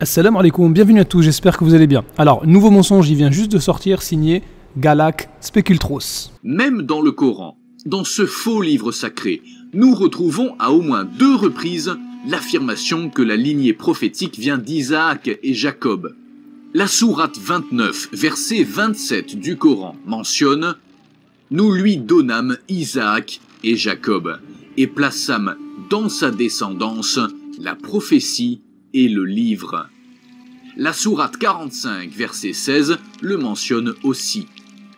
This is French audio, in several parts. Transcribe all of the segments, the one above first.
Assalamu alaikum, bienvenue à tous, j'espère que vous allez bien. Alors, nouveau mensonge, il vient juste de sortir, signé Galak Specultros. Même dans le Coran, dans ce faux livre sacré, nous retrouvons à au moins 2 reprises l'affirmation que la lignée prophétique vient d'Isaac et Jacob. La sourate 29, verset 27 du Coran mentionne « Nous lui donnâmes Isaac et Jacob, et plaçâmes dans sa descendance la prophétie et le livre. » La sourate 45, verset 16, le mentionne aussi.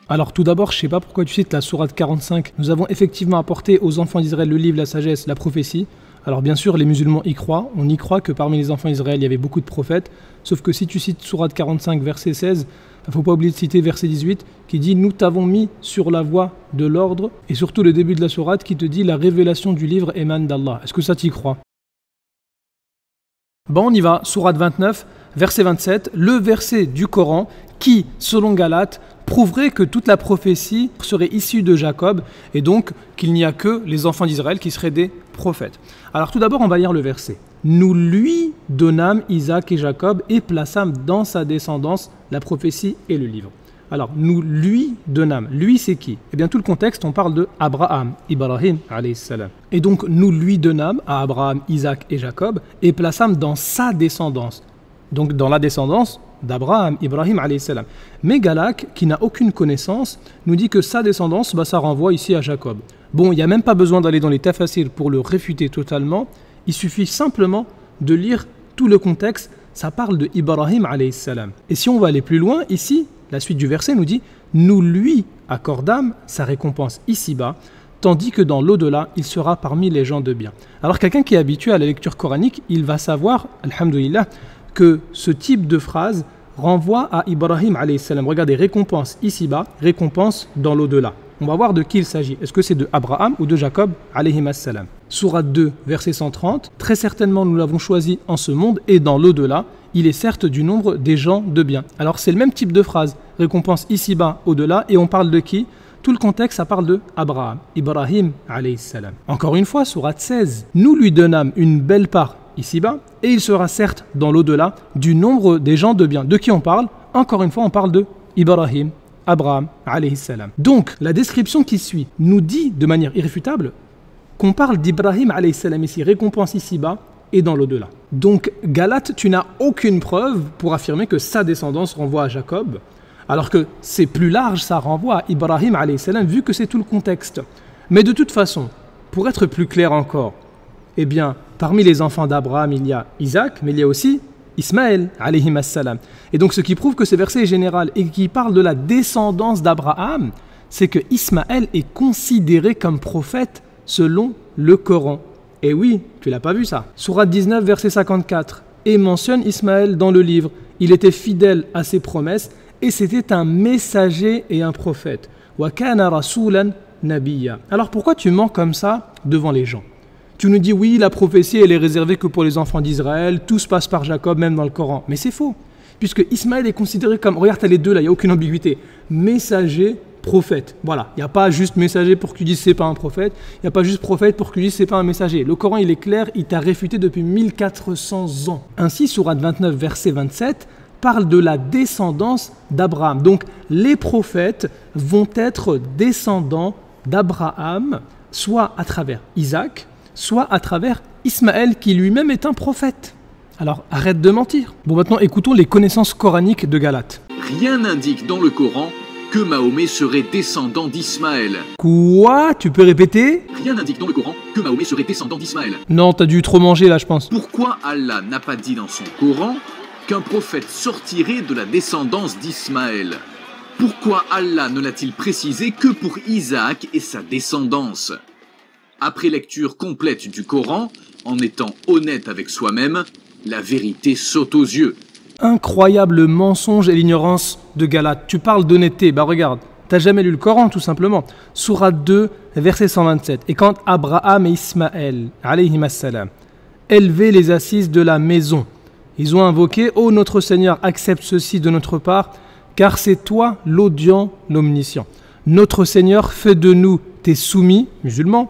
Alors tout d'abord, je ne sais pas pourquoi tu cites la sourate 45. Nous avons effectivement apporté aux enfants d'Israël le livre, la sagesse, la prophétie. Alors bien sûr, les musulmans y croient. On y croit que parmi les enfants d'Israël, il y avait beaucoup de prophètes. Sauf que si tu cites sourate 45, verset 16, il ne faut pas oublier de citer verset 18, qui dit « Nous t'avons mis sur la voie de l'ordre » et surtout le début de la sourate qui te dit « La révélation du livre émane d'Allah ». Est-ce que ça t'y croit? Bon, on y va, sourate 29, verset 27, le verset du Coran qui, selon Galate, prouverait que toute la prophétie serait issue de Jacob et donc qu'il n'y a que les enfants d'Israël qui seraient des prophètes. Alors tout d'abord, on va lire le verset. « Nous lui donnâmes Isaac et Jacob et plaçâmes dans sa descendance la prophétie et le livre. » Alors, nous lui donnâmes. Lui, c'est qui? Eh bien, tout le contexte, on parle de Abraham, Ibrahim, alayhi salam. Et donc, nous lui donnâmes à Abraham, Isaac et Jacob et plaçâmes dans sa descendance. Donc, dans la descendance d'Abraham, Ibrahim, alayhi salam. Mais Galak, qui n'a aucune connaissance, nous dit que sa descendance, ça renvoie ici à Jacob. Bon, il n'y a même pas besoin d'aller dans les tafasirs pour le réfuter totalement. Il suffit simplement de lire tout le contexte. Ça parle de Ibrahim, alayhi salam. Et si on va aller plus loin, ici, la suite du verset nous dit « Nous lui accordâmes sa récompense ici-bas, tandis que dans l'au-delà, il sera parmi les gens de bien. » Alors quelqu'un qui est habitué à la lecture coranique, il va savoir, alhamdoulilah, que ce type de phrase renvoie à Ibrahim alayhi salam. Regardez, récompense ici-bas, récompense dans l'au-delà. On va voir de qui il s'agit. Est-ce que c'est de Abraham ou de Jacob alayhi salam? Sourate 2, verset 130. Très certainement, nous l'avons choisi en ce monde et dans l'au-delà. Il est certes du nombre des gens de bien. Alors c'est le même type de phrase, récompense ici-bas, au-delà, et on parle de qui? Tout le contexte, ça parle de Abraham, Ibrahim alayhi salam. Encore une fois, sourate 16. Nous lui donnâmes une belle part ici-bas, et il sera certes dans l'au-delà du nombre des gens de bien. De qui on parle? Encore une fois, on parle de Ibrahim, Abraham alayhi salam. Donc, la description qui suit nous dit de manière irréfutable qu'on parle d'Ibrahim alayhi salam ici, récompense ici-bas, et dans l'au-delà. Donc, Galate, tu n'as aucune preuve pour affirmer que sa descendance renvoie à Jacob, alors que c'est plus large, ça renvoie à Ibrahim alayhi salam, vu que c'est tout le contexte. Mais de toute façon, pour être plus clair encore, eh bien, parmi les enfants d'Abraham, il y a Isaac, mais il y a aussi Ismaël alayhi salam. Et donc, ce qui prouve que ce verset est général et qui parle de la descendance d'Abraham, c'est que Ismaël est considéré comme prophète selon le Coran. Et oui, tu l'as pas vu ça. Sourate 19, verset 54. Et mentionne Ismaël dans le livre. Il était fidèle à ses promesses et c'était un messager et un prophète. Wa kana rasulan nabiyya. Alors pourquoi tu mens comme ça devant les gens? Tu nous dis oui, la prophétie elle est réservée que pour les enfants d'Israël, tout se passe par Jacob, même dans le Coran. Mais c'est faux, puisque Ismaël est considéré comme, regarde, t'as les deux là, il n'y a aucune ambiguïté, messager, prophète. Voilà, il n'y a pas juste messager pour que tu dises c'est pas un prophète, il n'y a pas juste prophète pour que tu dises c'est pas un messager. Le Coran il est clair, il t'a réfuté depuis 1400 ans. Ainsi, sourate 29, verset 27, parle de la descendance d'Abraham. Donc les prophètes vont être descendants d'Abraham, soit à travers Isaac, soit à travers Ismaël qui lui-même est un prophète. Alors arrête de mentir. Bon, maintenant écoutons les connaissances coraniques de Galate. Rien n'indique dans le Coran que Mahomet serait descendant d'Ismaël. Quoi? Tu peux répéter? Rien n'indique dans le Coran que Mahomet serait descendant d'Ismaël. Non, t'as dû trop manger là, je pense. Pourquoi Allah n'a pas dit dans son Coran qu'un prophète sortirait de la descendance d'Ismaël? Pourquoi Allah ne l'a-t-il précisé que pour Isaac et sa descendance? Après lecture complète du Coran, en étant honnête avec soi-même, la vérité saute aux yeux. Incroyable mensonge et l'ignorance de Galate. Tu parles d'honnêteté, regarde, t'as jamais lu le Coran tout simplement. Sourate 2, verset 127. Et quand Abraham et Ismaël, alayhi salam, élevaient les assises de la maison, ils ont invoqué « Ô notre Seigneur, accepte ceci de notre part, car c'est toi l'audient, l'omniscient. Notre Seigneur, fais de nous tes soumis, musulmans,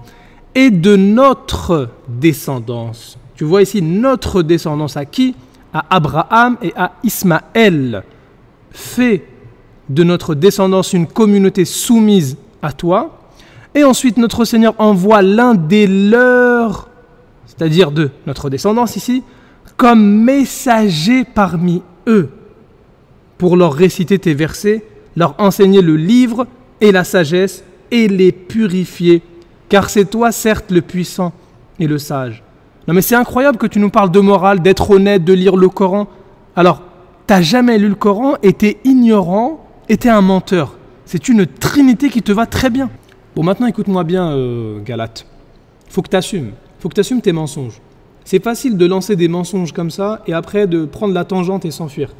et de notre descendance. » Tu vois ici notre descendance à qui? à Abraham et à Ismaël. Fais de notre descendance une communauté soumise à toi. Et ensuite, notre Seigneur envoie l'un des leurs, c'est-à-dire de notre descendance ici, comme messager parmi eux, pour leur réciter tes versets, leur enseigner le livre et la sagesse et les purifier. Car c'est toi, certes, le puissant et le sage. Non mais c'est incroyable que tu nous parles de morale, d'être honnête, de lire le Coran. Alors, t'as jamais lu le Coran et t'es ignorant et t'es un menteur. C'est une trinité qui te va très bien. Bon, maintenant écoute-moi bien, Galate. Faut que t'assumes tes mensonges. C'est facile de lancer des mensonges comme ça et après de prendre la tangente et s'enfuir.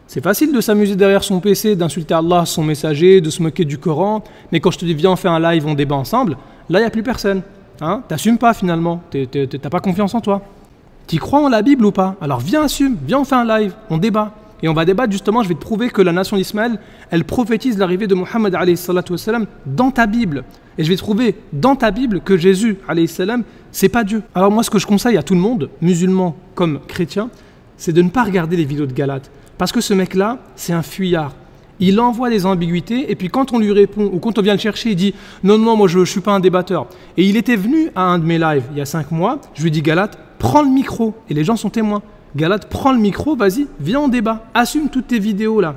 C'est facile de s'amuser derrière son PC, d'insulter Allah, son messager, de se moquer du Coran. Mais quand je te dis viens on fait un live, on débat ensemble, là il n'y a plus personne. Hein, t'assumes pas finalement, t'as pas confiance en toi. T'y crois en la Bible ou pas? Alors viens, assume, viens on fait un live, on débat. Et on va débattre justement, je vais te prouver que la nation d'Ismaël, elle prophétise l'arrivée de Mohammed alayhi salatu wassalam dans ta Bible. Et je vais te prouver dans ta Bible que Jésus alayhi salam, c'est pas Dieu. Alors moi ce que je conseille à tout le monde, musulman comme chrétien, c'est de ne pas regarder les vidéos de Galate. Parce que ce mec-là, c'est un fuyard. Il envoie des ambiguïtés et puis quand on lui répond ou quand on vient le chercher, il dit « Non, non, moi je ne suis pas un débatteur ». Et il était venu à un de mes lives il y a 5 mois, je lui ai dit « Galate, prends le micro ». Et les gens sont témoins. « Galate, prends le micro, vas-y, viens en débat, assume toutes tes vidéos là ».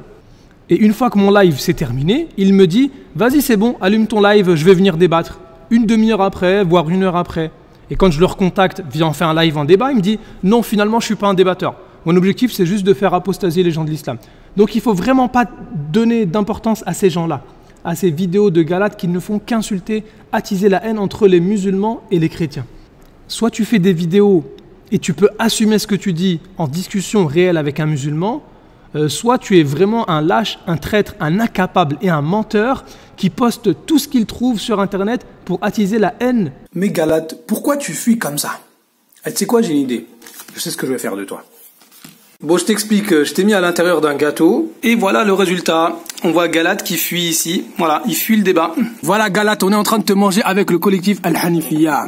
Et une fois que mon live s'est terminé, il me dit « Vas-y, c'est bon, allume ton live, je vais venir débattre ». Une demi-heure après, voire 1 heure après. Et quand je le recontacte, viens en faire un live en débat, il me dit « Non, finalement, je ne suis pas un débatteur ». Mon objectif, c'est juste de faire apostasier les gens de l'islam. Donc, il ne faut vraiment pas donner d'importance à ces gens-là, à ces vidéos de Galates qui ne font qu'insulter, attiser la haine entre les musulmans et les chrétiens. Soit tu fais des vidéos et tu peux assumer ce que tu dis en discussion réelle avec un musulman, soit tu es vraiment un lâche, un traître, un incapable et un menteur qui poste tout ce qu'il trouve sur Internet pour attiser la haine. Mais Galate, pourquoi tu fuis comme ça? Tu sais quoi, j'ai une idée. Je sais ce que je vais faire de toi. Bon, je t'explique, je t'ai mis à l'intérieur d'un gâteau, et voilà le résultat. On voit Galate qui fuit ici, voilà, il fuit le débat. Voilà Galate, on est en train de te manger avec le collectif Al-Hanifiya.